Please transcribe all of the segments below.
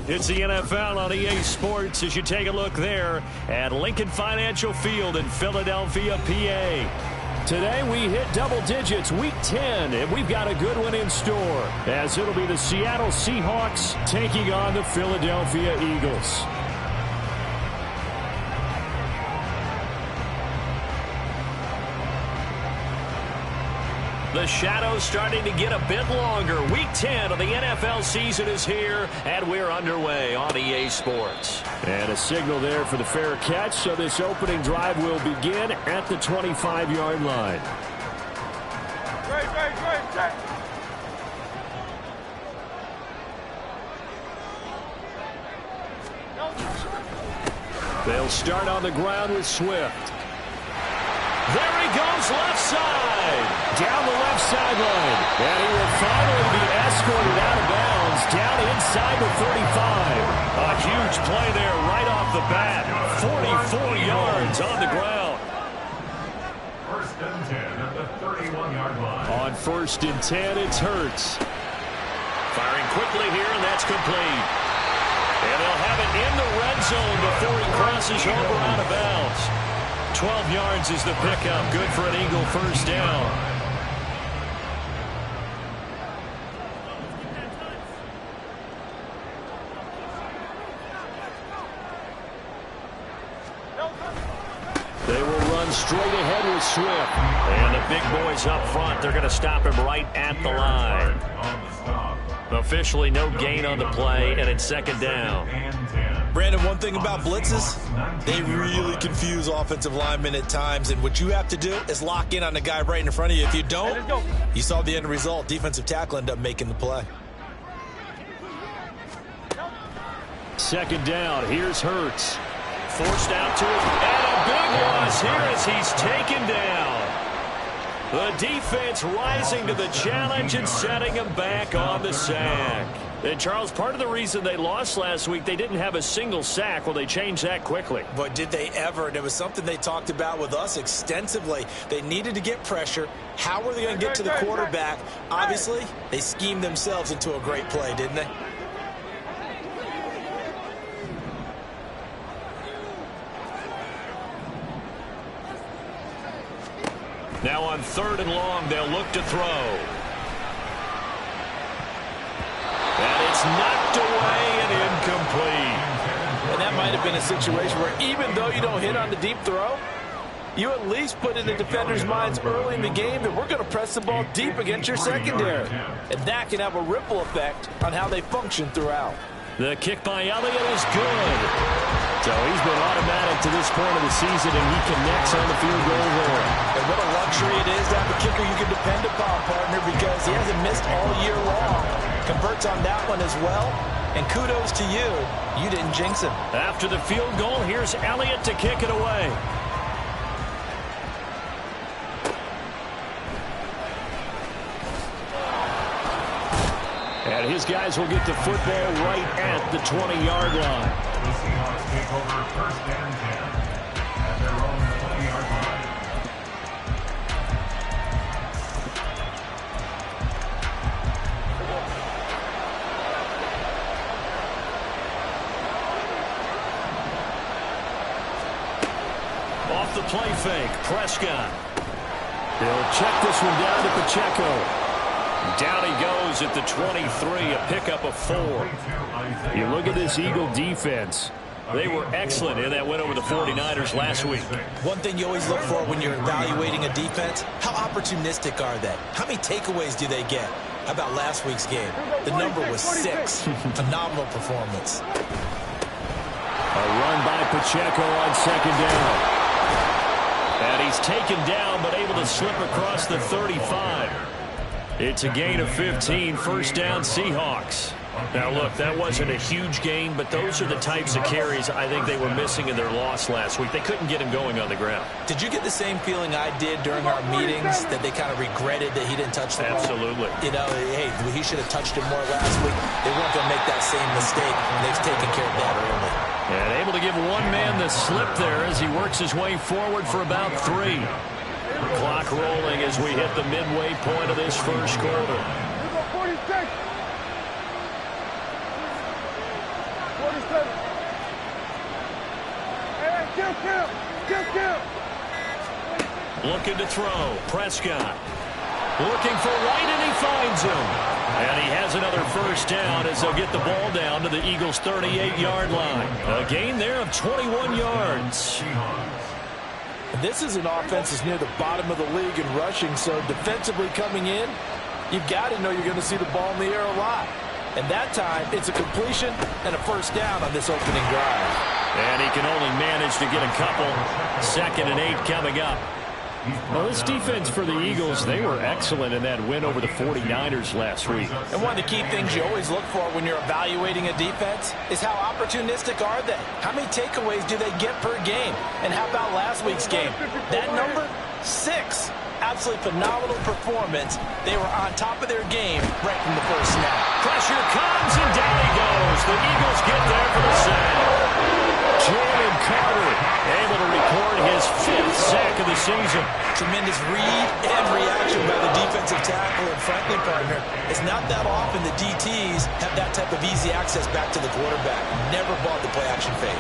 It's the NFL on EA Sports as you take a look there at Lincoln Financial Field in Philadelphia, PA. Today we hit double digits, week 10, and we've got a good one in store as it'll be the Seattle Seahawks taking on the Philadelphia Eagles. The shadow's starting to get a bit longer. Week 10 of the NFL season is here, and we're underway on EA Sports. And a signal there for the fair catch, so this opening drive will begin at the 25-yard line. Great. They'll start on the ground with Swift. There he goes, left side. Down the left sideline. And he will finally be escorted out of bounds down inside the 35. A huge play there right off the bat. 44 yards on the ground. First and 10 at the 31-yard line. On first and 10, it's Hurts. Firing quickly here, and that's complete. And they'll have it in the red zone before he crosses over out of bounds. 12 yards is the pickup. Good for an Eagle first down. They will run straight ahead with Swift. And the big boys up front, they're going to stop him right at the line. Officially no gain on the play, and it's second down. Brandon, one thing about blitzes, they really confuse offensive linemen at times, and what you have to do is lock in on the guy right in front of you. If you don't, you saw the end result. Defensive tackle ended up making the play. Second down, here's Hurts. Forced out to him, and a big loss here as he's taken down. The defense rising to the challenge and setting him back on the sack. And, Charles, part of the reason they lost last week, they didn't have a single sack. Well, they changed that quickly. But did they ever? And it was something they talked about with us extensively. They needed to get pressure. How were they going to get to the quarterback? Obviously, they schemed themselves into a great play, didn't they? Now on third and long, they'll look to throw. And it's knocked away and incomplete. And that might have been a situation where even though you don't hit on the deep throw, you at least put in the defenders' minds early in the game that we're going to press the ball deep against your secondary. And that can have a ripple effect on how they function throughout. The kick by Elliott is good. So he's been automatic to this point of the season, and he connects on the field goal there. And what a luxury it is to have a kicker you can depend upon, partner, because he hasn't missed all year long. Converts on that one as well. And kudos to you. You didn't jinx him. After the field goal, here's Elliott to kick it away. And his guys will get the football right at the 20-yard line. The Seahawks take over first and 10 at their own 20-yard line. Off the play fake, Prescott. They'll check this one down to Pacheco. Down he goes at the 23, a pickup of 4. You look at this Eagle defense. They were excellent in that win over the 49ers last week. One thing you always look for when you're evaluating a defense, how opportunistic are they? How many takeaways do they get? How about last week's game? The number was 6. Phenomenal performance. A run by Pacheco on second down. And he's taken down but able to slip across the 35. It's a gain of 15, first down Seahawks. Now, look, that wasn't a huge gain, but those are the types of carries I think they were missing in their loss last week. They couldn't get him going on the ground. Did you get the same feeling I did during our meetings, that they kind of regretted that he didn't touch the ball? Absolutely. You know, hey, he should have touched it more last week. They weren't going to make that same mistake, and they've taken care of that early. And able to give one man the slip there as he works his way forward for about 3. Clock rolling as we hit the midway point of this first quarter. Looking to throw. Prescott. Looking for White, and he finds him. And he has another first down as they'll get the ball down to the Eagles' 38-yard line. A gain there of 21 yards. This is an offense that's near the bottom of the league in rushing, so defensively coming in, you've got to know you're going to see the ball in the air a lot. And that time, it's a completion and a first down on this opening drive. And he can only manage to get a couple. 2nd and 8 coming up. Well, this defense for the Eagles, they were excellent in that win over the 49ers last week. And one of the key things you always look for when you're evaluating a defense is how opportunistic are they? How many takeaways do they get per game? And how about last week's game? That number? 6. Absolutely phenomenal performance. They were on top of their game right from the first snap. Pressure comes, and down he goes. The Eagles get there for the sack. Jalen Carter able to record his 5th sack of the season. Tremendous read and reaction by the defensive tackle. And frankly, partner, it's not that often the DTs have that type of easy access back to the quarterback. Never bought the play action fade.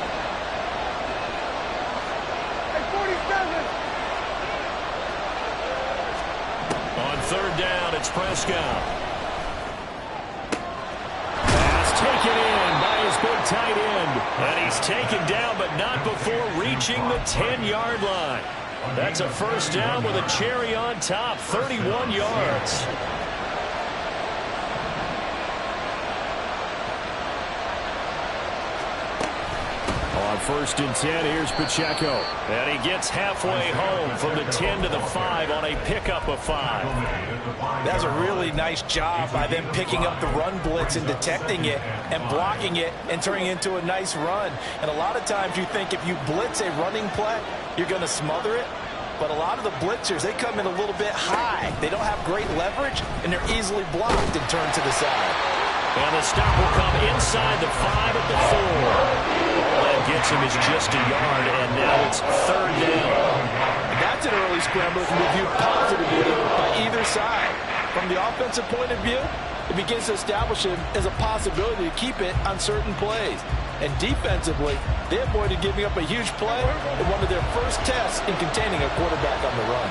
On 3rd down, it's Prescott. Pass taken in by his big tight end. And he's taken down, but not before reaching the 10-yard line. That's a first down with a cherry on top, 31 yards. On 1st and 10, here's Pacheco. And he gets halfway home from the 10 to the 5 on a pickup of 5. That's a really nice job by them picking up the run blitz and detecting it and blocking it and turning it into a nice run. And a lot of times you think if you blitz a running play, you're going to smother it. But a lot of the blitzers, they come in a little bit high. They don't have great leverage, and they're easily blocked and turned to the side. And the stop will come inside the 5 at the 4. All that gets him is just a yard, and now it's 3rd down. That's an early scramble that can be viewed positively by either side. From the offensive point of view, it begins to establish it as a possibility to keep it on certain plays. And defensively, they avoided giving up a huge play in one of their first tests in containing a quarterback on the run.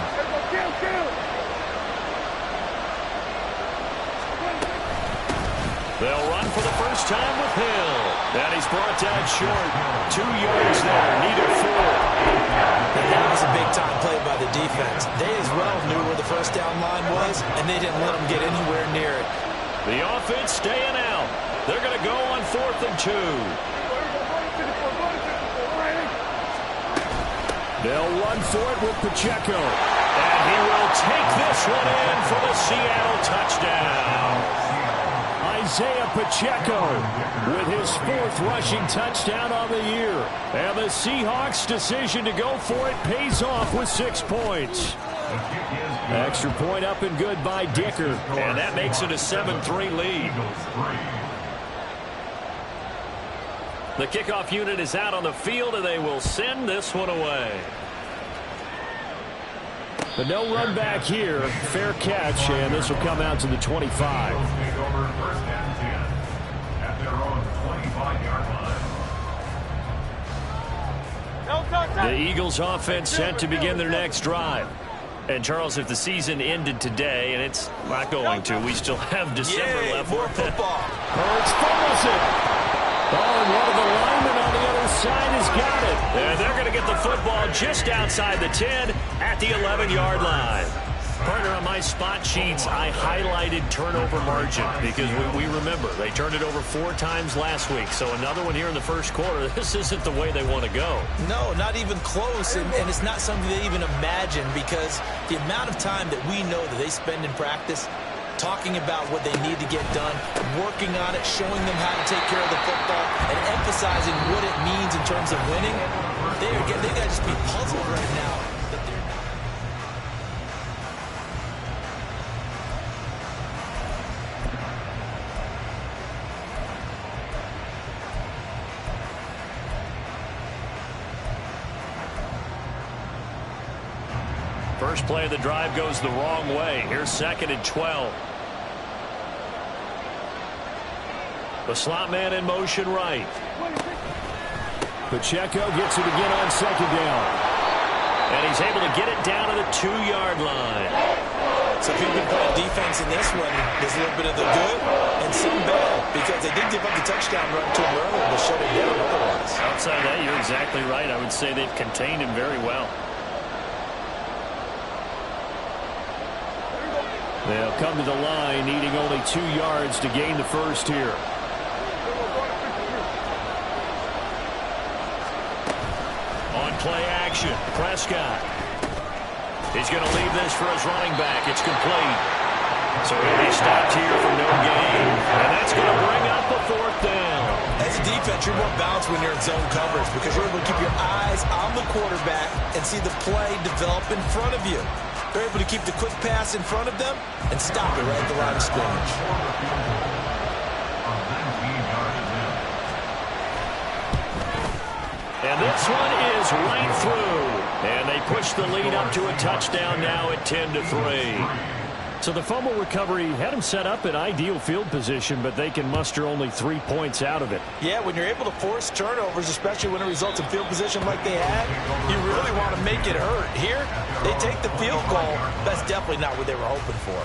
They'll run for the first time with Hill. And he's brought down short. 2 yards there, needed 4. And that was a big-time play by the defense. They as well knew where the first down line was, and they didn't let them get anywhere near it. The offense staying out. They're going to go on 4th and 2. They'll run for it with Pacheco. And he will take this one in for the Seattle touchdown. Isaiah Pacheco with his 4th rushing touchdown on the year. And the Seahawks' decision to go for it pays off with 6 points. Extra point up and good by Dicker. And that makes it a 7-3 lead. The kickoff unit is out on the field, and they will send this one away. But no run back here. Fair catch, and this will come out to the 25. The Eagles offense set to begin their next drive. And, Charles, if the season ended today, and it's not going to, we still have December left. More football. Hurts fumbles it. Oh, and one of the linemen on the other side has got it. And they're going to get the football just outside the 10 at the 11-yard line. Partner, on my spot sheets, I highlighted turnover margin because we remember they turned it over 4 times last week. So another one here in the first quarter. This isn't the way they want to go. No, not even close. And it's not something they even imagine, because the amount of time that we know that they spend in practice talking about what they need to get done, working on it, showing them how to take care of the football, and emphasizing what it means in terms of winning. They got to just be puzzled right now that they're not. First play of the drive goes the wrong way. Here's 2nd and 12. The slot man in motion right. Pacheco gets it again on second down. And he's able to get it down to the 2-yard line. So if you've been playing defense in this one, there's a little bit of the good and some bad, because they did give up the touchdown run to him earlier to shut it down otherwise. Outside that, you're exactly right. I would say they've contained him very well. They'll come to the line, needing only 2 yards to gain the first here. On play action, Prescott. He's going to leave this for his running back. It's complete. So he'll be stopped here for no gain. And that's going to bring up the 4th down. As a defense, you're more balanced when you're in zone coverage because you're able to keep your eyes on the quarterback and see the play develop in front of you. They're able to keep the quick pass in front of them and stop it right at the line of scrimmage. And this one is right through. And they push the lead up to a touchdown now at 10-3. So the fumble recovery had them set up in ideal field position, but they can muster only 3 points out of it. Yeah, when you're able to force turnovers, especially when it results in field position like they had, you really want to make it hurt. Here, they take the field goal. That's definitely not what they were hoping for.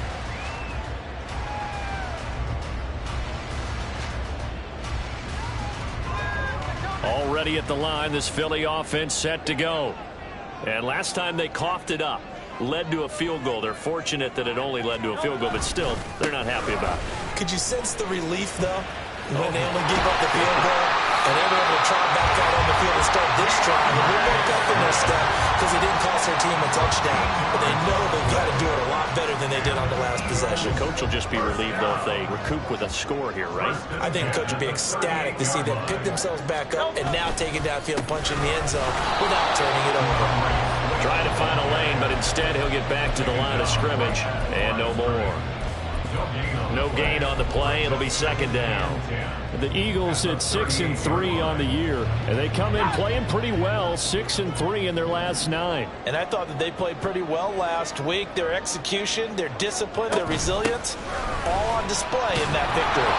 Already at the line, this Philly offense set to go. And last time they coughed it up, led to a field goal. They're fortunate that it only led to a field goal, but still, they're not happy about it. Could you sense the relief, though, when they only gave up the field goal and they were able to try back out on the field and start this drive? And they're back up in their step because it didn't cost their team a touchdown. But they know they've got to do it a lot better than they did on the last possession. The coach will just be relieved, though, if they recoup with a score here, right? I think the coach would be ecstatic to see them pick themselves back up and now take it downfield and punch in the end zone without turning it over. Trying to find a lane, but instead he'll get back to the line of scrimmage. And no more. No gain on the play. It'll be second down. The Eagles at 6-3 on the year. And they come in playing pretty well, 6-3 in their last 9. And I thought that they played pretty well last week. Their execution, their discipline, their resilience, all on display in that victory.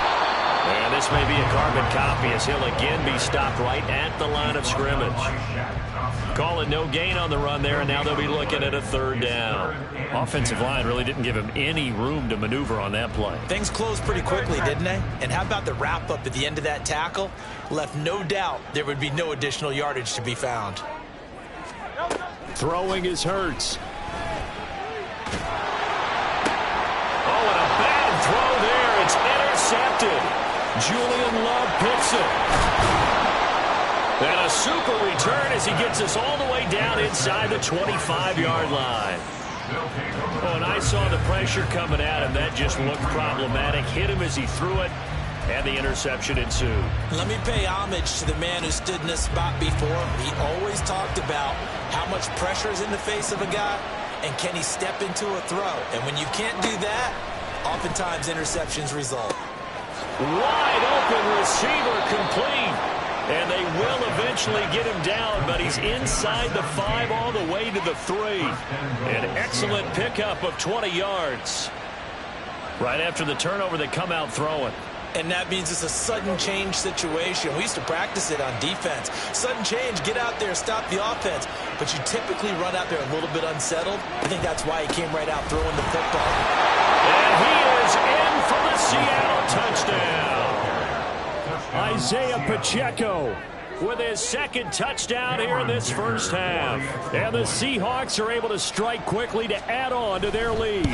And this may be a carbon copy as he'll again be stopped right at the line of scrimmage. Call it no gain on the run there, and now they'll be looking at a 3rd down. Offensive line really didn't give him any room to maneuver on that play. Things closed pretty quickly, didn't they? And how about the wrap-up at the end of that tackle? Left no doubt there would be no additional yardage to be found. Throwing is Hurts. Oh, and a bad throw there. It's intercepted. Julian Love picks it. And a super return as he gets us all the way down inside the 25-yard line. Oh, and I saw the pressure coming at him. That just looked problematic. Hit him as he threw it, and the interception ensued. Let me pay homage to the man who stood in this spot before. He always talked about how much pressure is in the face of a guy, and can he step into a throw. And when you can't do that, oftentimes interceptions result. Wide open receiver complete. And they will eventually get him down, but he's inside the 5 all the way to the 3. An excellent pickup of 20 yards. Right after the turnover, they come out throwing. And that means it's a sudden change situation. We used to practice it on defense. Sudden change, get out there, stop the offense. But you typically run out there a little bit unsettled. I think that's why he came right out throwing the football. And he is in for the Seattle touchdown. Isaiah Pacheco with his 2nd touchdown here in this first half. And the Seahawks are able to strike quickly to add on to their lead.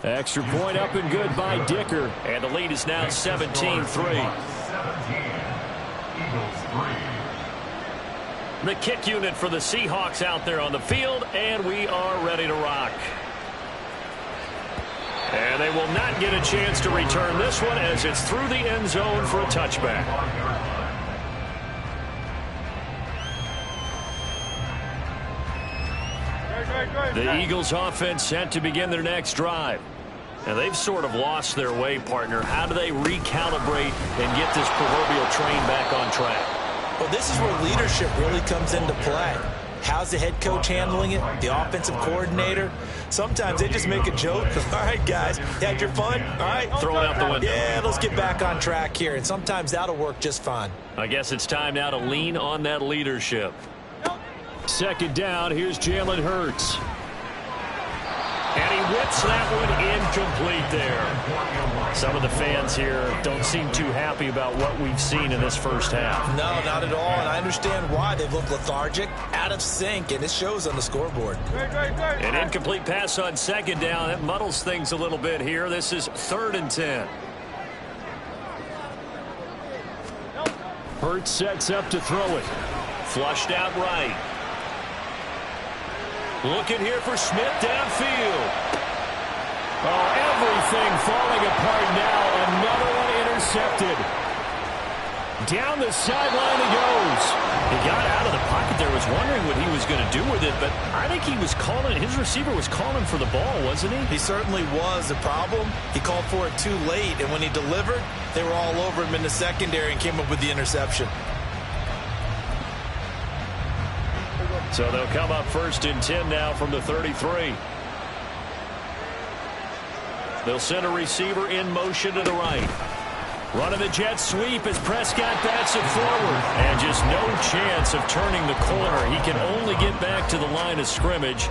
Extra point up and good by Dicker. And the lead is now 17-3. The kick unit for the Seahawks out there on the field, and we are ready to rock. And they will not get a chance to return this one as it's through the end zone for a touchback. The Eagles offense set to begin their next drive. And they've sort of lost their way, partner. How do they recalibrate and get this proverbial train back on track? Well, this is where leadership really comes into play. How's the head coach handling it? The offensive coordinator? Sometimes they just make a joke. All right, guys, you had your fun? All right. Throw it out the window. Yeah, let's get back on track here. And sometimes that'll work just fine. I guess it's time now to lean on that leadership. Second down, here's Jalen Hurts. And he whips that one incomplete there. Some of the fans here don't seem too happy about what we've seen in this first half. No, not at all, and I understand why. They've looked lethargic, out of sync, and it shows on the scoreboard. An incomplete pass on second down. That muddles things a little bit here. This is 3rd and 10. Hurts sets up to throw it. Flushed out right. Looking here for Smith downfield. Oh, everything falling apart now. Another one intercepted. Down the sideline he goes. He got out of the pocket there, was wondering what he was going to do with it, but I think he was calling, his receiver was calling for the ball, wasn't he? He certainly was. The problem, he called for it too late, and when he delivered, they were all over him in the secondary and came up with the interception. So they'll come up 1st and 10 now from the 33. They'll send a receiver in motion to the right. Running the jet sweep as Prescott bats it forward. And just no chance of turning the corner. He can only get back to the line of scrimmage.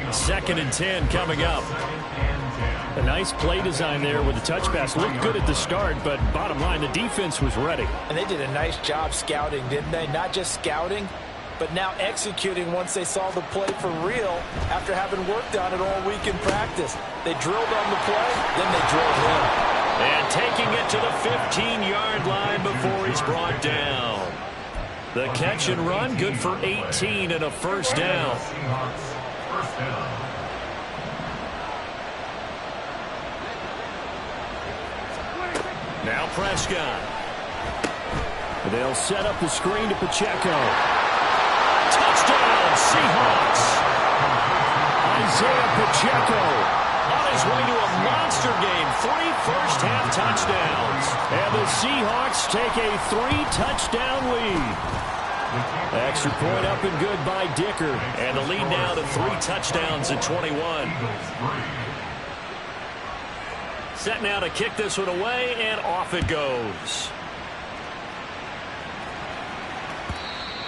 2nd and 10 coming up. A nice play design there with the touch pass. Looked good at the start, but bottom line, the defense was ready. And they did a nice job scouting, didn't they? Not just scouting, but now executing once they saw the play for real after having worked on it all week in practice. They drilled on the play, then they drilled him. And taking it to the 15-yard line before he's brought down. The catch and run, good for 18 and a first down. Now Prescott. They'll set up the screen to Pacheco. Touchdown, Seahawks. Isaiah Pacheco on his way to a monster game. 3 first-half touchdowns. And the Seahawks take a 3-touchdown lead. Extra point up and good by Dicker. And the lead now to 3 touchdowns at 21. Set now to kick this one away, and off it goes.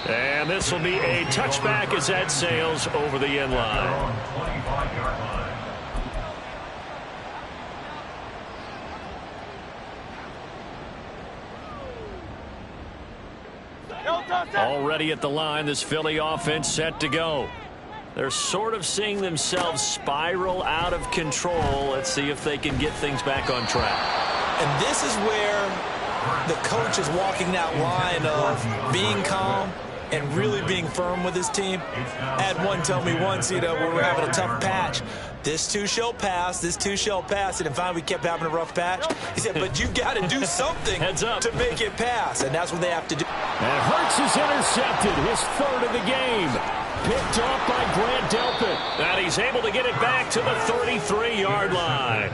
And this will be a touchback as that sails over the end line. Already at the line, this Philly offense set to go. They're sort of seeing themselves spiral out of control. Let's see if they can get things back on track. And this is where the coach is walking that line of being calm and really being firm with his team. I had one tell me once, when we were having a tough patch, this too shall pass, this too shall pass. And finally we kept having a rough patch. He said, but you got to do something Heads up. to make it pass. And that's what they have to do. And Hurts is intercepted, his 3rd of the game. Picked off by Grant Delpit. And he's able to get it back to the 33-yard line.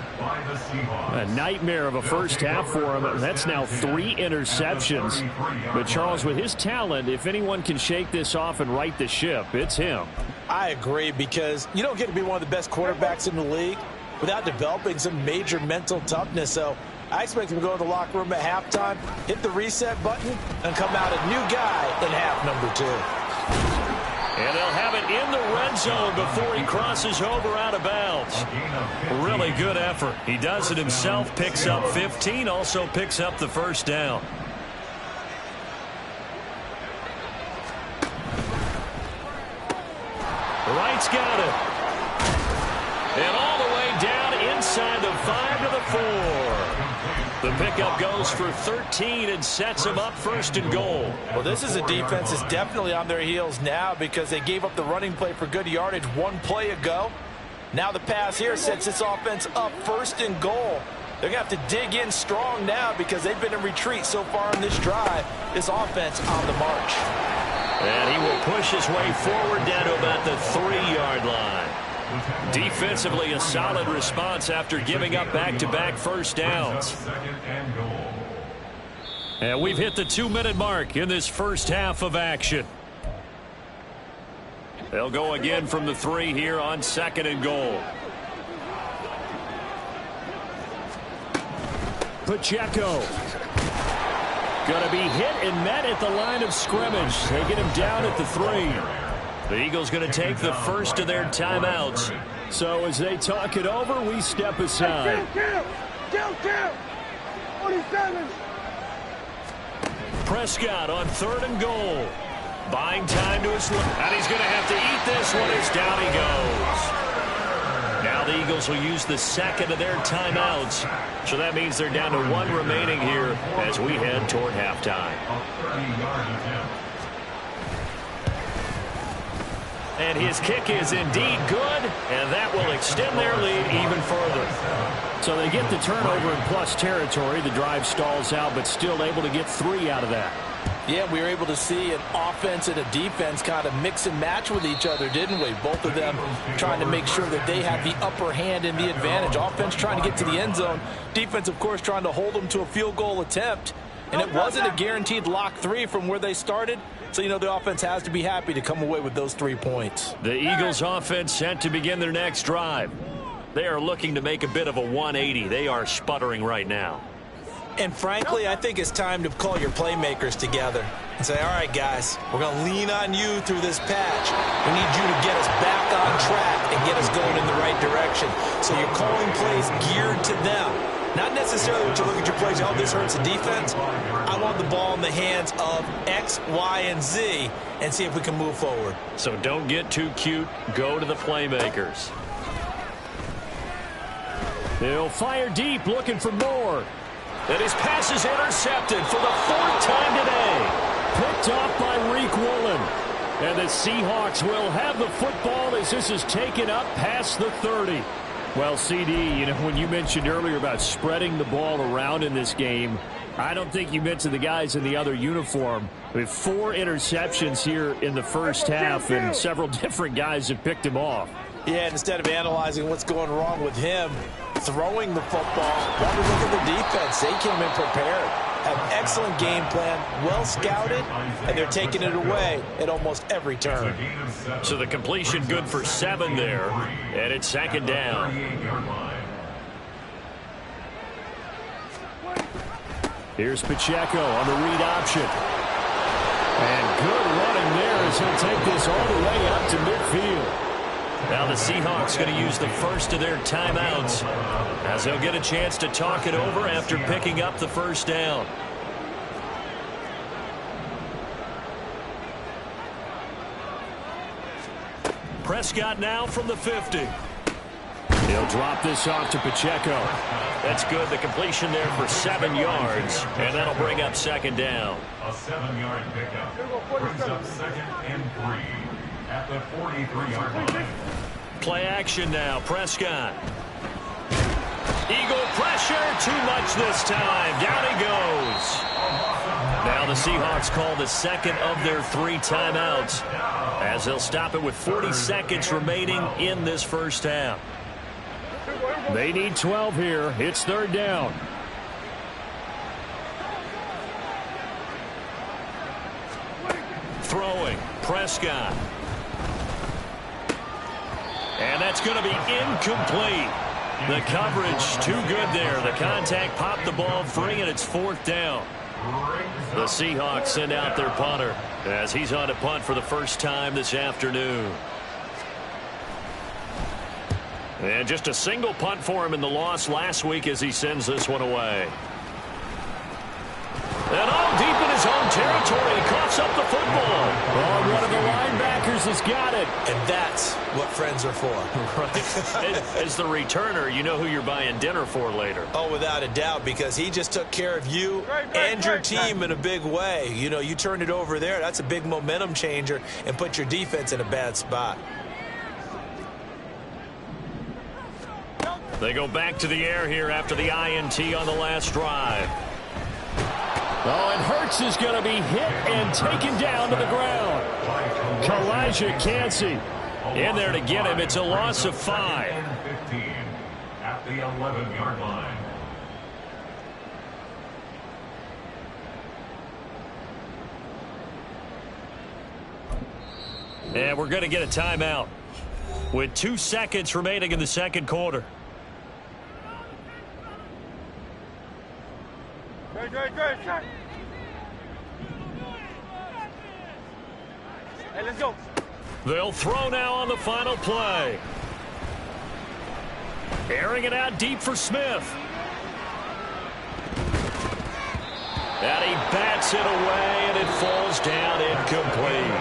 A nightmare of a first half for him. That's now 3 interceptions. But Charles, with his talent, if anyone can shake this off and right the ship, it's him. I agree, because you don't get to be one of the best quarterbacks in the league without developing some major mental toughness. So I expect him to go in the locker room at halftime, hit the reset button, and come out a new guy in half number 2. And they'll have it in the red zone before he crosses over out of bounds. Really good effort. He does it himself, picks up 15, also picks up the first down. Wright's got it. And all the way down inside the 5 to the 4. The pickup goes for 13 and sets him up 1st and goal. Well, this is a defense that's definitely on their heels now because they gave up the running play for good yardage 1 play ago. Now the pass here sets this offense up 1st and goal. They're going to have to dig in strong now because they've been in retreat so far in this drive. This offense on the march. And he will push his way forward down to about the 3-yard line. Defensively, a solid response after giving up back-to-back first downs. And we've hit the 2-minute mark in this first half of action. They'll go again from the 3 here on 2nd and goal. Pacheco. Going to be hit and met at the line of scrimmage. They get him down at the 3. The Eagles going to take the first of their timeouts. So as they talk it over, we step aside. Count. 47. Prescott on 3rd and goal. Buying time to his left. And he's going to have to eat this one as down he goes. Now the Eagles will use the 2nd of their timeouts. So that means they're down to 1 remaining here as we head toward halftime. And his kick is indeed good, and that will extend their lead even further. So they get the turnover in plus territory. The drive stalls out, but still able to get 3 out of that. Yeah, we were able to see an offense and a defense kind of mix and match with each other, didn't we? Both of them trying to make sure that they have the upper hand and the advantage. Offense trying to get to the end zone. Defense, of course, trying to hold them to a field goal attempt. And it wasn't a guaranteed lock 3 from where they started. So, you know, the offense has to be happy to come away with those 3 points. The Eagles offense set to begin their next drive. They are looking to make a bit of a 180. They are sputtering right now. And frankly, I think it's time to call your playmakers together and say, all right, guys, we're going to lean on you through this patch. We need you to get us back on track and get us going in the right direction. So you're calling plays geared to them. Not necessarily when you look at your plays, oh, this hurts the defense. I want the ball in the hands of X, Y, and Z and see if we can move forward. So don't get too cute. Go to the playmakers. They'll fire deep, looking for more. And his pass is intercepted for the 4th time today. Picked off by Reek Woolen. And the Seahawks will have the football as this is taken up past the 30. Well, CD, you know, when you mentioned earlier about spreading the ball around in this game, I don't think you mentioned the guys in the other uniform. We have 4 interceptions here in the first half, and several different guys have picked him off. Yeah, and instead of analyzing what's going wrong with him throwing the football, why don't we look at the defense? They came in prepared, have excellent game plan, well scouted, and they're taking it away at almost every turn. So the completion good for 7 there, and it's 2nd down. Here's Pacheco on the read option. And good running there as he'll take this all the way up to midfield. Now the Seahawks going to use the first of their timeouts as they'll get a chance to talk it over after picking up the first down. Prescott now from the 50. He'll drop this off to Pacheco. That's good. The completion there for 7 yards, and that'll bring up 2nd down. A 7-yard pickup brings up 2nd and 3 at the 43-yard line. Play action now. Prescott. Eagle pressure. Too much this time. Down he goes. Now the Seahawks call the 2nd of their 3 timeouts as they'll stop it with 40 seconds remaining in this first half. They need 12 here. It's 3rd down. Throwing. Prescott. And that's going to be incomplete. The coverage too good there. The contact popped the ball free, and it's 4th down. The Seahawks send out their punter as he's on to punt for the first time this afternoon. And just a single punt for him in the loss last week as he sends this one away. And all deep in his own territory, he coughs up the football. Oh, one of the linebackers has got it. And that's what friends are for. Right. As the returner, you know who you're buying dinner for later. Oh, without a doubt, because he just took care of you and your team in a big way. You know, you turned it over there. That's a big momentum changer and put your defense in a bad spot. They go back to the air here after the INT on the last drive. Oh, and Hurts is going to be hit and taken down to the ground. Kalijah Kancey in there to get him. It's a loss of 5. 15 at the 11-yard line. And we're going to get a timeout with 2 seconds remaining in the second quarter. Good. Hey, let's go. They'll throw now on the final play. Airing it out deep for Smith. And he bats it away, and it falls down incomplete.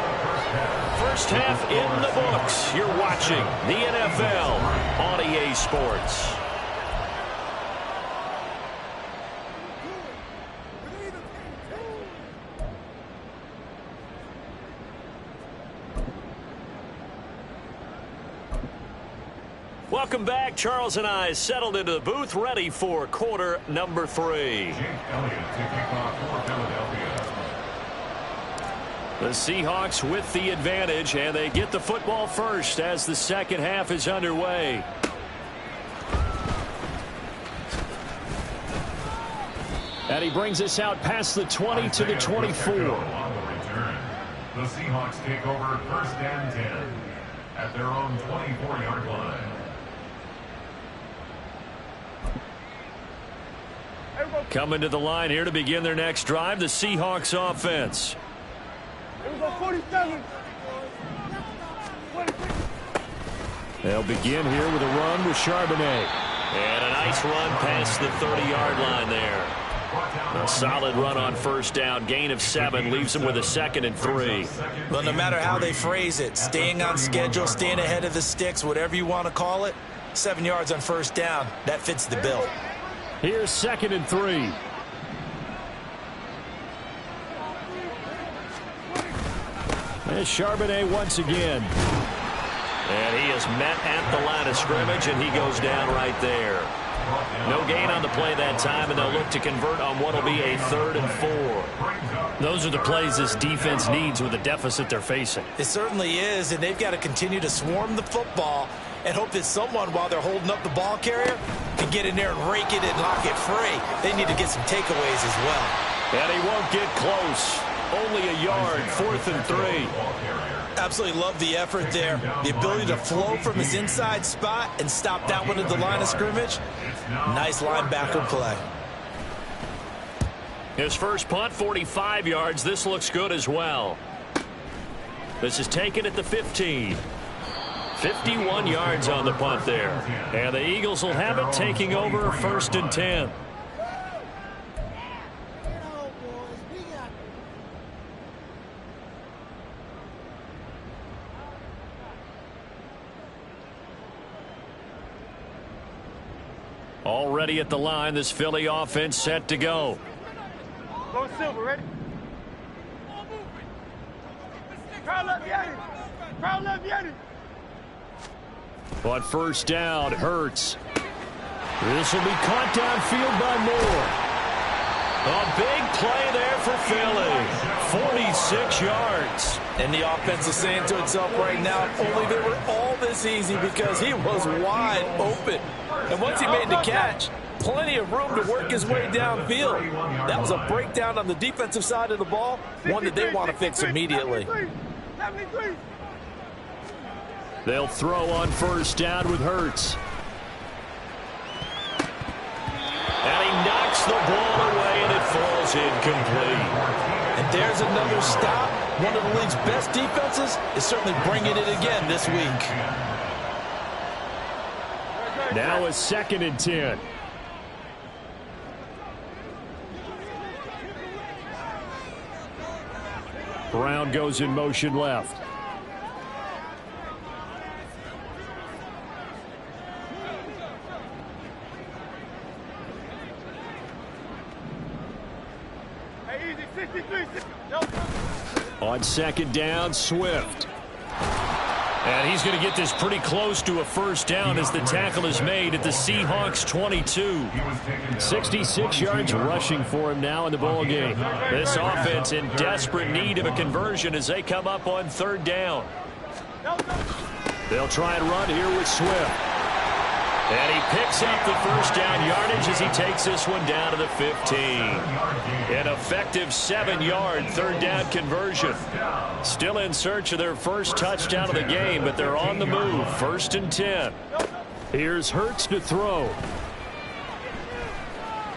First half in the books. You're watching the NFL on EA Sports. Welcome back. Charles and I settled into the booth, ready for quarter number 3. The Seahawks with the advantage, and they get the football first as the second half is underway. And he brings us out past the 20 to the 24. The Seahawks take over first and 10 at their own 24-yard line. Coming to the line here to begin their next drive, the Seahawks offense. Here we go, 47. They'll begin here with a run with Charbonnet. And a nice run past the 30-yard line there. A solid run on first down. Gain of 7 leaves them with a 2nd and 3. Well, no matter how they phrase it, staying on schedule, staying ahead of the sticks, whatever you want to call it, 7 yards on first down, that fits the bill. Here's 2nd and 3. There's Charbonnet once again. And he is met at the line of scrimmage, and he goes down right there. No gain on the play that time, and they'll look to convert on what will be a 3rd and 4. Those are the plays this defense needs with the deficit they're facing. It certainly is, and they've got to continue to swarm the football and hope that someone, while they're holding up the ball carrier, can get in there and rake it and lock it free. They need to get some takeaways as well. And he won't get close. Only a yard, 4th and 3. Absolutely love the effort there. The ability to flow from his inside spot and stop that one at the line of scrimmage. Nice linebacker play. His first punt, 45 yards. This looks good as well. This is taken at the 15. 51 yards on the punt there. And the Eagles will have it, taking over 1st and 10. Already at the line, this Philly offense set to go. Go Silver, ready? Crowd left Yanni. Crowd left Yanni. On first down, Hurts. This will be caught downfield by Moore. A big play there for Philly. 46 yards. And the offense is saying to itself right now, if only they were all this easy, because he was wide open. And once he made the catch, plenty of room to work his way downfield. That was a breakdown on the defensive side of the ball, one that they want to fix immediately. 73. They'll throw on first down with Hurts. And he knocks the ball away, and it falls incomplete. And there's another stop. One of the league's best defenses is certainly bringing it again this week. Now a 2nd and 10. Brown goes in motion left. Hey, easy, 63. On 2nd down, Swift. And he's going to get this pretty close to a first down as the tackle is made at the Seahawks 22. 66 yards rushing for him now in the ball game. This offense in desperate need of a conversion as they come up on 3rd down. They'll try and run here with Swift. And he picks up the first down yardage as he takes this one down to the 15. An effective 7-yard third down conversion. Still in search of their first touchdown of the game, but they're on the move. 1st and 10. Here's Hurts to throw.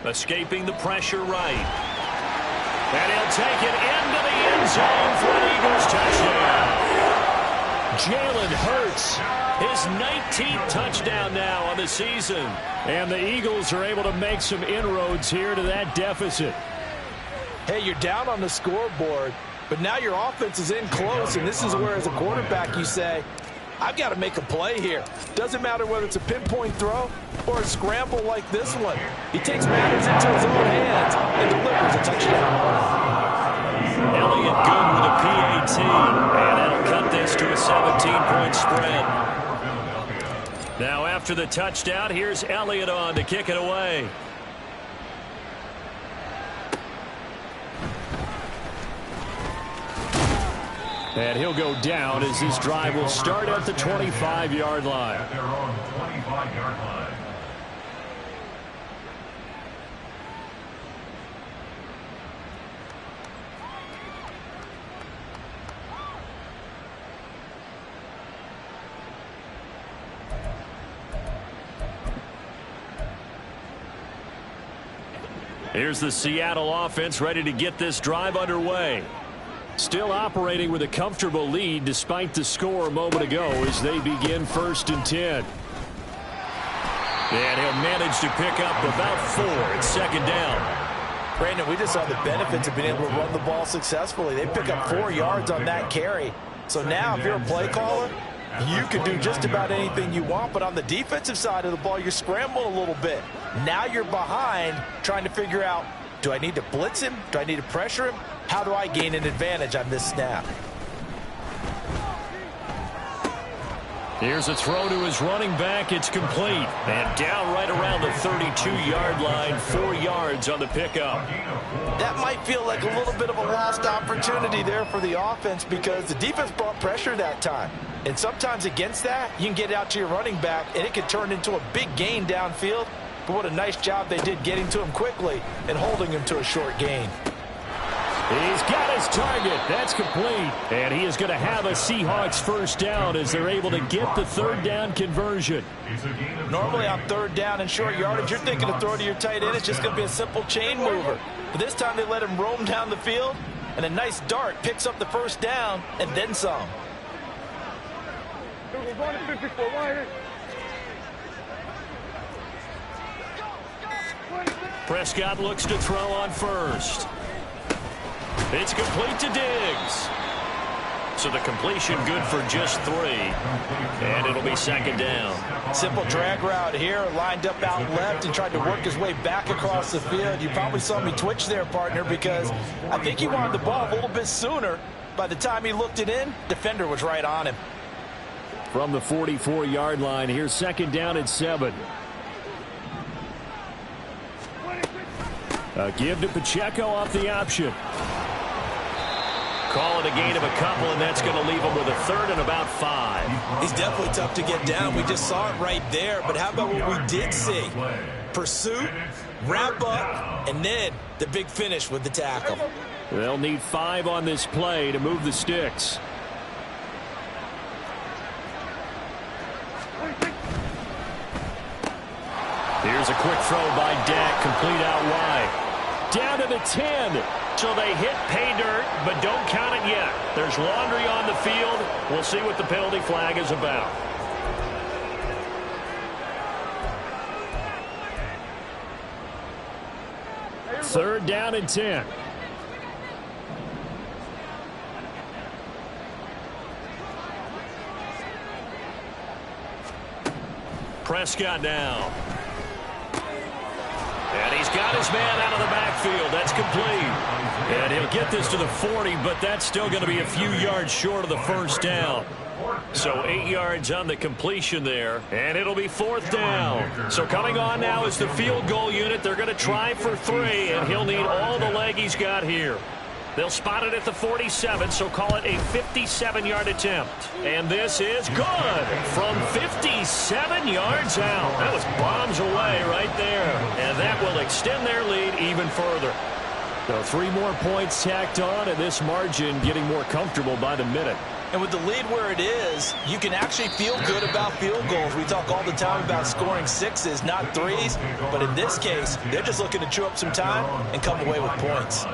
Escaping the pressure right. And he'll take it into the end zone for an Eagles touchdown. Jalen Hurts, his 19th touchdown now on the season. And the Eagles are able to make some inroads here to that deficit. Hey, you're down on the scoreboard, but now your offense is in close, and this is where, as a quarterback, you say, I've got to make a play here. Doesn't matter whether it's a pinpoint throw or a scramble like this one. He takes matters into his own hands and delivers a touchdown. Elliott good with a PAT, and that'll cut this to a 17-point spread. Now after the touchdown, here's Elliott on to kick it away. And he'll go down as this drive will start at the 25-yard line. At their own 25-yard line. Here's the Seattle offense ready to get this drive underway. Still operating with a comfortable lead despite the score a moment ago as they begin 1st and 10. And he'll manage to pick up about 4 at 2nd down. Brandon, we just saw the benefits of being able to run the ball successfully. They pick up 4 yards on that carry. So now if you're a play caller, you can do just about anything you want. But on the defensive side of the ball, you're scrambling a little bit. Now you're behind trying to figure out, do I need to blitz him? Do I need to pressure him? How do I gain an advantage on this snap? Here's a throw to his running back. It's complete. And down right around the 32-yard line, 4 yards on the pickup. That might feel like a little bit of a lost opportunity there for the offense because the defense brought pressure that time. And sometimes against that, you can get out to your running back, and it can turn into a big gain downfield. But what a nice job they did getting to him quickly and holding him to a short gain. He's got his target. That's complete. And he is going to have a Seahawks first down as they're able to get the third down conversion. Normally on 3rd down and short yardage, you're thinking to throw to your tight end. It's just going to be a simple chain mover. But this time they let him roam down the field, and a nice dart picks up the first down and then some. Prescott looks to throw on first. It's complete to Diggs. So the completion good for just 3. And it'll be 2nd down. Simple drag route here, lined up out left and tried to work his way back across the field. You probably saw me twitch there, partner, because I think he wanted the ball a little bit sooner. By the time he looked it in, defender was right on him. From the 44-yard line, here's 2nd down at 7. A give to Pacheco off the option. Call it a gain of a couple, and that's going to leave him with a 3rd and about 5. He's definitely tough to get down. We just saw it right there. But how about what we did see? Pursuit, wrap up, and then the big finish with the tackle. They'll need 5 on this play to move the sticks. Here's a quick throw by Dak, complete out wide. Down to the 10. So they hit pay dirt, but don't count it yet. There's laundry on the field. We'll see what the penalty flag is about. Third down and 10. Prescott now. And he's got his man out of the backfield. That's complete. And he'll get this to the 40, but that's still going to be a few yards short of the first down. So 8 yards on the completion there, and it'll be 4th down. So coming on now is the field goal unit. They're going to try for 3, and he'll need all the leg he's got here. They'll spot it at the 47, so call it a 57-yard attempt. And this is good from 57 yards out. That was bombs away right there. And that will extend their lead even further. So 3 more points tacked on, and this margin getting more comfortable by the minute. And with the lead where it is, you can actually feel good about field goals. We talk all the time about scoring 6s, not 3s. But in this case, they're just looking to chew up some time and come away with points.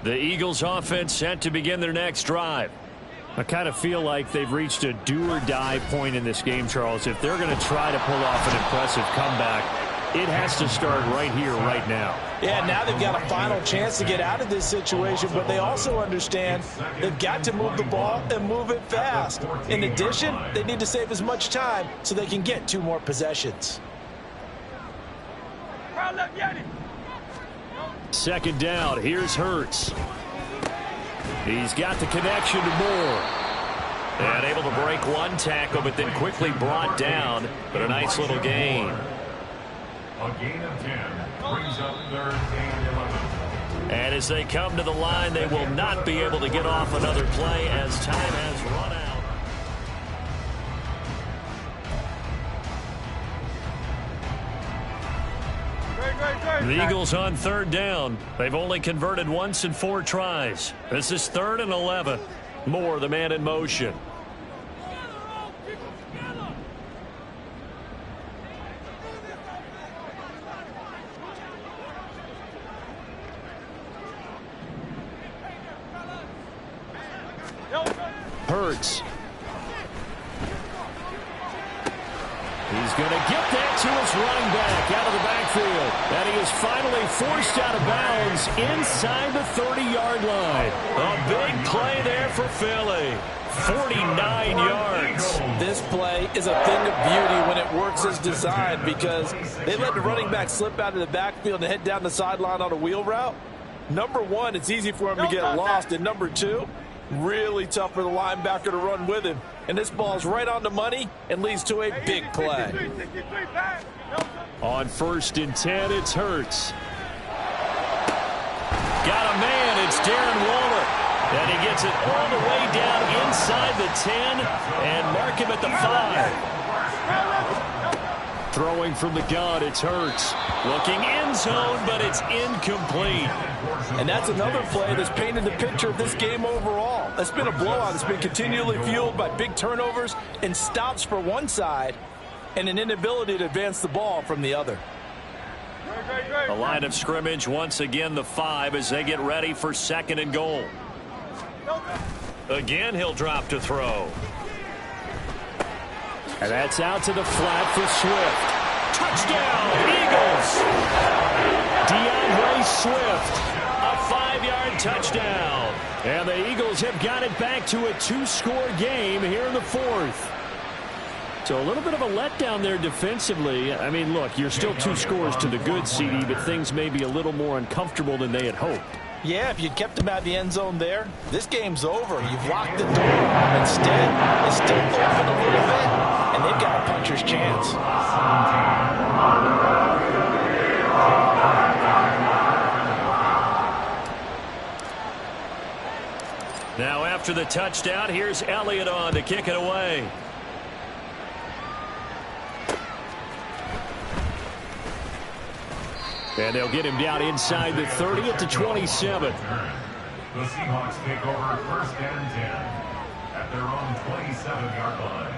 The Eagles offense set to begin their next drive. I kind of feel like they've reached a do-or-die point in this game, Charles. If they're going to try to pull off an impressive comeback, it has to start right here, right now. Yeah, now they've got a final chance to get out of this situation, but they also understand they've got to move the ball and move it fast. In addition, they need to save as much time so they can get 2 more possessions. Second down, here's Hurts. He's got the connection to Moore. And able to break 1 tackle, but then quickly brought down. But a nice little gain. A gain of 10 brings up 3rd and 11. And as they come to the line, they will not be able to get off another play as time has run out. The Eagles on 3rd down. They've only converted once in 4 tries. This is 3rd and 11. Moore, the man in motion. Hurts. He's going to get that to his running back out of the backfield. And he is finally forced out of bounds inside the 30-yard line. A big play there for Philly. 49 yards. This play is a thing of beauty when it works as designed because they let the running back slip out of the backfield and head down the sideline on a wheel route. Number 1, it's easy for him to get lost. And number 2, really tough for the linebacker to run with him. And this ball's right on the money and leads to a big play. On 1st and 10, it's Hurts. Got a man, it's Darren Waller. And he gets it all the way down inside the 10 and mark him at the 5. Throwing from the gun, it's Hurts. Looking end zone, but it's incomplete. And that's another play that's painted the picture of this game overall. It's been a blowout. It's been continually fueled by big turnovers and stops for one side and an inability to advance the ball from the other. The line of scrimmage, once again, the 5 as they get ready for 2nd and goal. Again, he'll drop to throw. And that's out to the flat for Swift. Touchdown, Eagles! DeAndre Swift, a 5-yard touchdown. And the Eagles have got it back to a 2-score game here in the 4th. So a little bit of a letdown there defensively. I mean, look, you're still 2 scores to the good, CD, but things may be a little more uncomfortable than they had hoped. Yeah, if you kept them out of the end zone there, this game's over. You've locked the door. Instead, it's still open a little bit, and they've got a puncher's chance. Now after the touchdown, here's Elliott on to kick it away. And they'll get him down inside the 30 at the 27. The Seahawks take over 1st and 10 at their own 27-yard line.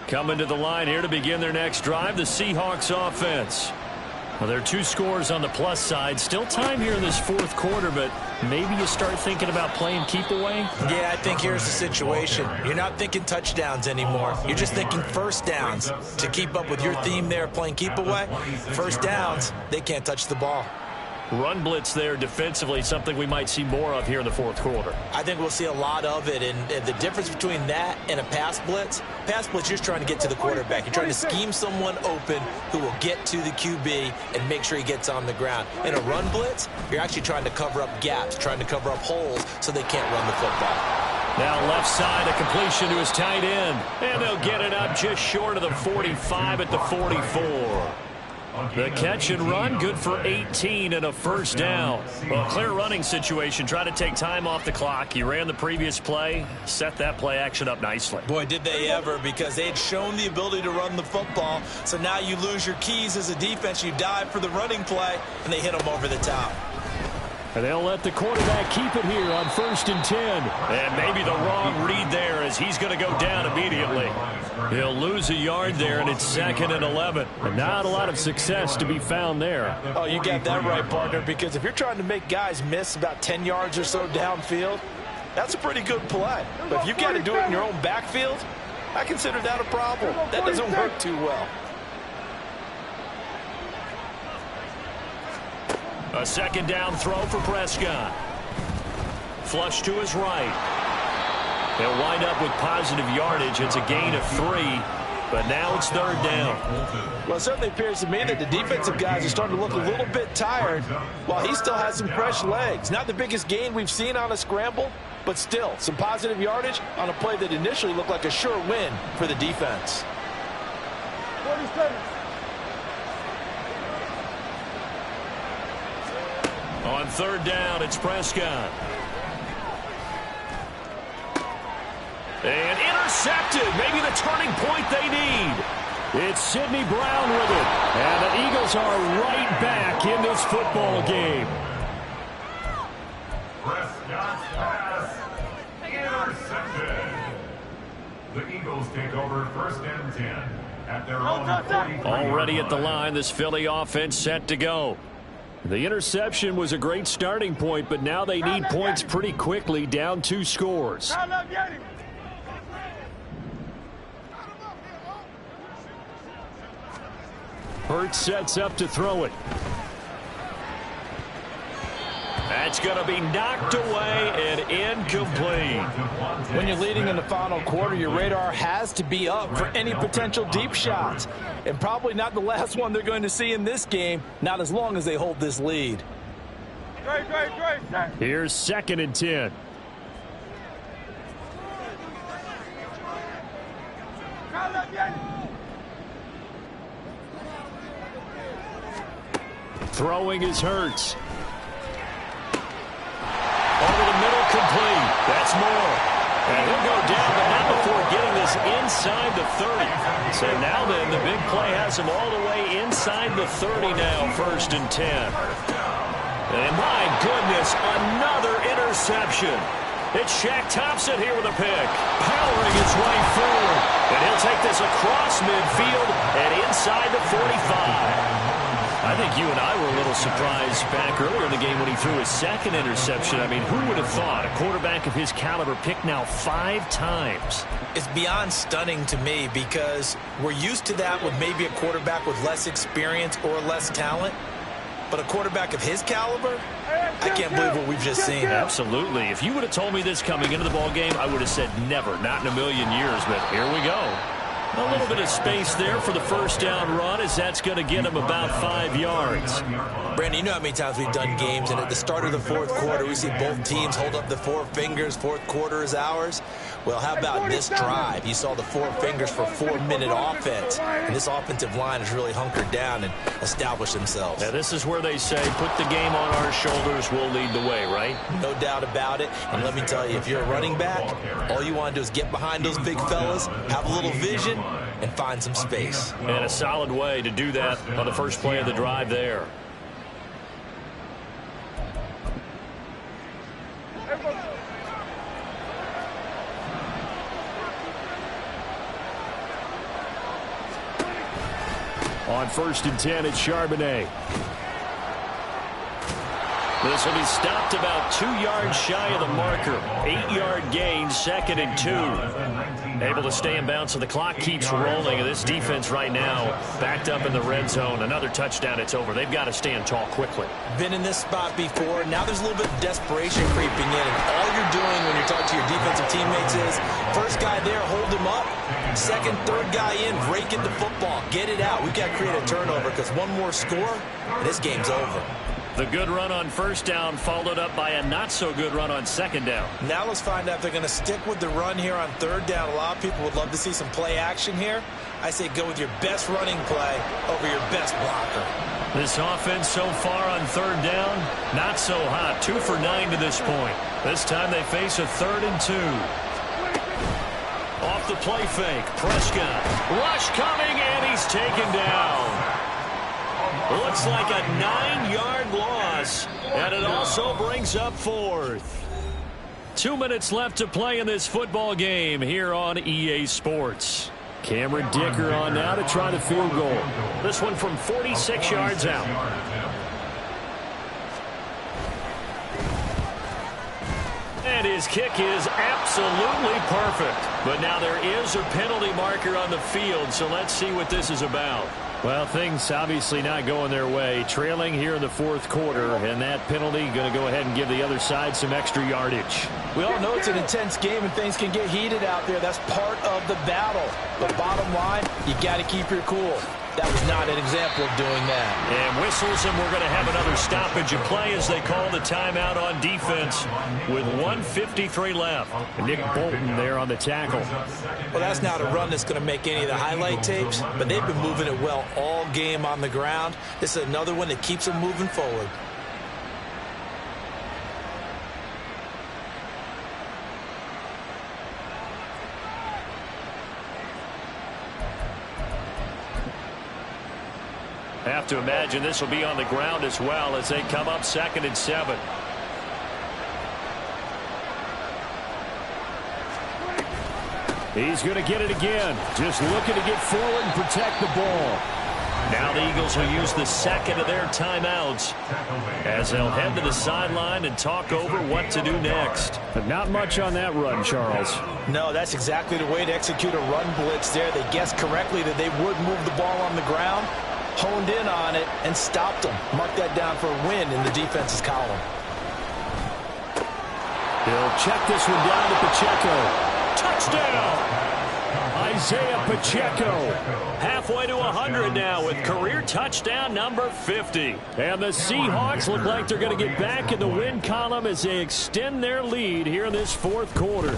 Coming to the line here to begin their next drive, the Seahawks offense. Well, there are 2 scores on the plus side. Still time here in this 4th quarter, but maybe you start thinking about playing keep away? Yeah, I think here's the situation. You're not thinking touchdowns anymore. You're just thinking first downs. To keep up with your theme there, playing keep away, first downs, they can't touch the ball. Run blitz there defensively, something we might see more of here in the 4th quarter. I think we'll see a lot of it, and the difference between that and a pass blitz, you're just trying to get to the quarterback. You're trying to scheme someone open who will get to the QB and make sure he gets on the ground. In a run blitz, you're actually trying to cover up gaps, trying to cover up holes so they can't run the football. Now left side, a completion to his tight end. And they'll get it up just short of the 45 at the 44. The catch and run, good for 18 and a first down. Well, clear running situation. Try to take time off the clock. He ran the previous play, set that play action up nicely. Boy, did they ever, because they had shown the ability to run the football. So now you lose your keys as a defense. You dive for the running play, and they hit them over the top. And they'll let the quarterback keep it here on 1st and 10. And maybe the wrong read there as he's going to go down immediately. He'll lose a yard there, and it's 2nd and 11. And not a lot of success to be found there. Oh, you got that right, partner, because if you're trying to make guys miss about 10 yards or so downfield, that's a pretty good play. But if you've got to do it in your own backfield, I consider that a problem. That doesn't work too well. A 2nd down throw for Prescott. Flush to his right. They'll wind up with positive yardage. It's a gain of 3, but now it's 3rd down. Well, it certainly appears to me that the defensive guys are starting to look a little bit tired while he still has some fresh legs. Not the biggest gain we've seen on a scramble, but still some positive yardage on a play that initially looked like a sure win for the defense. 47. On 3rd down, it's Prescott. And intercepted. Maybe the turning point they need. It's Sidney Brown with it. And the Eagles are right back in this football game. Prescott's pass intercepted. The Eagles take over 1st and 10 at their own 43. Already at the line, this Philly offense set to go. The interception was a great starting point, but now they need points pretty quickly, down 2 scores. Hurts sets up to throw it. That's going to be knocked away and incomplete. When you're leading in the final quarter, your radar has to be up for any potential deep shots. And probably not the last one they're going to see in this game, not as long as they hold this lead. Here's 2nd and 10. Throwing is Hurts. Over the middle, complete. That's more. And he'll go down, but not before getting this inside the 30. So now then, the big play has him all the way inside the 30 now, 1st and 10. And my goodness, another interception. It's Shaq Thompson here with a pick, powering his way forward. And he'll take this across midfield and inside the 45. I think you and I were a little surprised back earlier in the game when he threw his 2nd interception. I mean, who would have thought a quarterback of his caliber picked now 5 times? It's beyond stunning to me because we're used to that with maybe a quarterback with less experience or less talent. But a quarterback of his caliber, I can't believe what we've just seen. Absolutely. If you would have told me this coming into the ball game, I would have said never, not in a million years. But here we go. A little bit of space there for the 1st down run as that's going to get him about 5 yards. Brandon, you know how many times we've done games, and at the start of the 4th quarter, we see both teams hold up the 4 fingers, 4th quarter is ours. Well, how about this drive? You saw the 4 fingers for 4-minute offense, and this offensive line has really hunkered down and established themselves. Now, this is where they say, put the game on our shoulders, we'll lead the way, right? No doubt about it, and let me tell you, if you're a running back, all you want to do is get behind those big fellas, have a little vision, and find some space. And a solid way to do that on the first play of the drive there. On 1st and 10, it's Charbonnet. This will be stopped about 2 yards shy of the marker. 8-yard gain, 2nd and 2. Able to stay in bounds, so the clock keeps rolling. And this defense right now backed up in the red zone. Another touchdown, it's over. They've got to stand tall quickly. Been in this spot before. Now there's a little bit of desperation creeping in. And all you're doing when you're talking to your defensive teammates is, first guy there, hold him up. Second, third guy in, rake in the football. Get it out. We've got to create a turnover because one more score, and this game's over. The good run on first down followed up by a not-so-good run on second down. Now let's find out if they're going to stick with the run here on third down. A lot of people would love to see some play action here. I say go with your best running play over your best blocker. This offense so far on third down, not so hot. 2 for 9 to this point. This time they face a 3rd and 2. Off the play fake, Prescott. Rush coming, and he's taken down. Looks like a 9-yard loss, and it also brings up 4th. 2 minutes left to play in this football game here on EA Sports. Cameron Dicker on now to try the field goal. This one from 46 yards out. And his kick is absolutely perfect. But now there is a penalty marker on the field, so let's see what this is about. Well, things obviously not going their way. Trailing here in the 4th quarter, and that penalty going to go ahead and give the other side some extra yardage. We all know it's an intense game and things can get heated out there. That's part of the battle. But bottom line, you got to keep your cool. That was not an example of doing that. And whistles, and we're going to have another stoppage of play as they call the timeout on defense with 1:53 left. Nick Bolton there on the tackle. Well, that's not a run that's going to make any of the highlight tapes, but they've been moving it well all game on the ground. This is another one that keeps them moving forward. I have to imagine this will be on the ground as well as they come up 2nd and 7. He's going to get it again. Just looking to get forward and protect the ball. Now the Eagles will use the 2nd of their timeouts as they'll head to the sideline and talk over what to do next. But not much on that run, Charles. No, that's exactly the way to execute a run blitz there. They guessed correctly that they would move the ball on the ground, honed in on it, and stopped them. Mark that down for a win in the defense's column. He'll check this one down to Pacheco. Touchdown! Isaiah Pacheco. Halfway to 100 now with career touchdown number 50. And the Seahawks look like they're going to get back in the win column as they extend their lead here in this 4th quarter.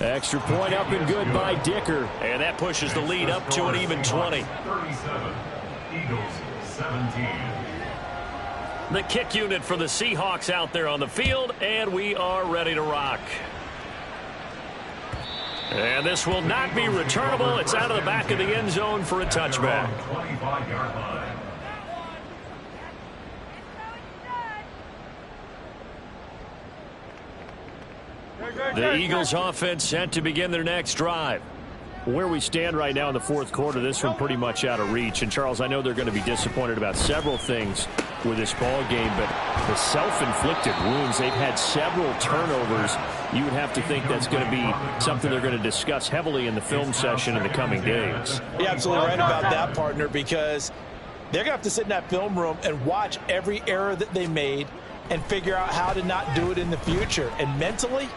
Extra point up and good by Dicker. And that pushes the lead up to an even 20. 37. Eagles 17. The kick unit for the Seahawks out there on the field, and we are ready to rock. And this will not be returnable. It's out of the back of the end zone for a touchback. 25-yard line. The Eagles offense set to begin their next drive. Where we stand right now in the 4th quarter, this one pretty much out of reach. And, Charles, I know they're going to be disappointed about several things with this ball game, but the self-inflicted wounds, they've had several turnovers. You would have to think that's going to be something they're going to discuss heavily in the film session in the coming days. You're absolutely right about that, partner, because they're going to have to sit in that film room and watch every error that they made and figure out how to not do it in the future. And mentally,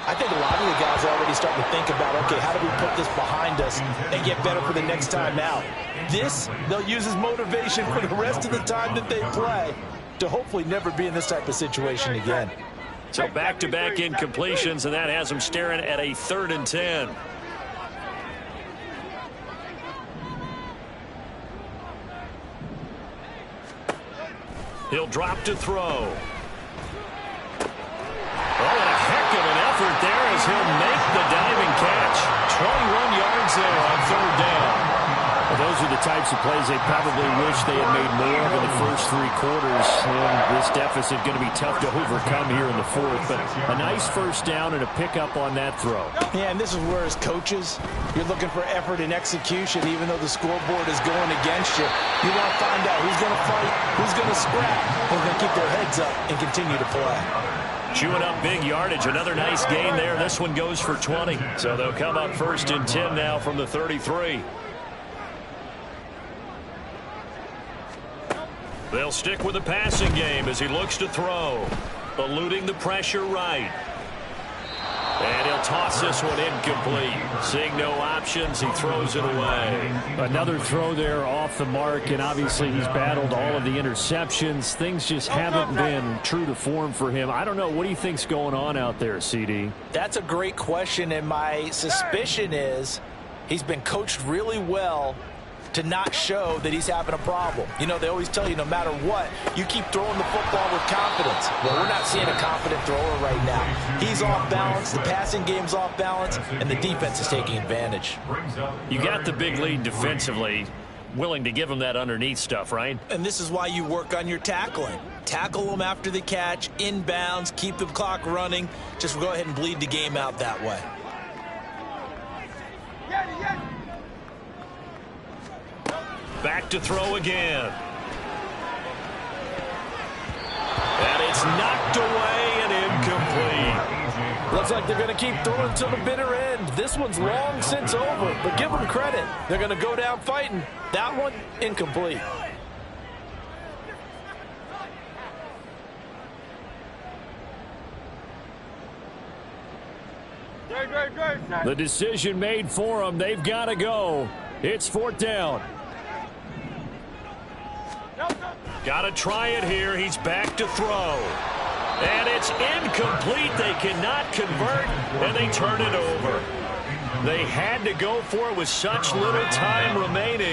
I think a lot of the guys are already starting to think about, okay, how do we put this behind us and get better for the next time out? This, they'll use as motivation for the rest of the time that they play to hopefully never be in this type of situation again. So back-to-back incompletions, and that has them staring at a 3rd and 10. He'll drop to throw. Oh, and a heck of an effort there as he'll make the diving catch. 21 yards there on 3rd down. Well, those are the types of plays they probably wish they had made more of in the first 3 quarters. And this deficit going to be tough to overcome here in the 4th. But a nice first down and a pickup on that throw. Yeah, and this is where, as coaches, you're looking for effort and execution, even though the scoreboard is going against you. You want to find out who's going to fight, who's going to scrap, who's going to keep their heads up and continue to play. Chewing up big yardage. Another nice gain there. This one goes for 20. So they'll come up 1st and 10 now from the 33. They'll stick with the passing game as he looks to throw. Eluding the pressure right. And he'll toss this one incomplete. Seeing no options, he throws it away. Another throw there off the mark, and obviously he's battled all of the interceptions. Things just haven't been true to form for him. I don't know. What do you think's going on out there, CD? That's a great question, and my suspicion is he's been coached really well to not show that he's having a problem. You know, they always tell you no matter what, you keep throwing the football with confidence. Well, we're not seeing a confident thrower right now. He's off balance, the passing game's off balance, and the defense is taking advantage. You got the big lead defensively, willing to give him that underneath stuff, right? And this is why you work on your tackling. Tackle them after the catch, inbounds, keep the clock running. Just go ahead and bleed the game out that way. Back to throw again. And it's knocked away and incomplete. Looks like they're going to keep throwing to the bitter end. This one's long since over, but give them credit. They're going to go down fighting. That one, incomplete. The decision made for them. They've got to go. It's 4th down. Got to try it here. He's back to throw. And it's incomplete. They cannot convert, and they turn it over. They had to go for it with such little time remaining.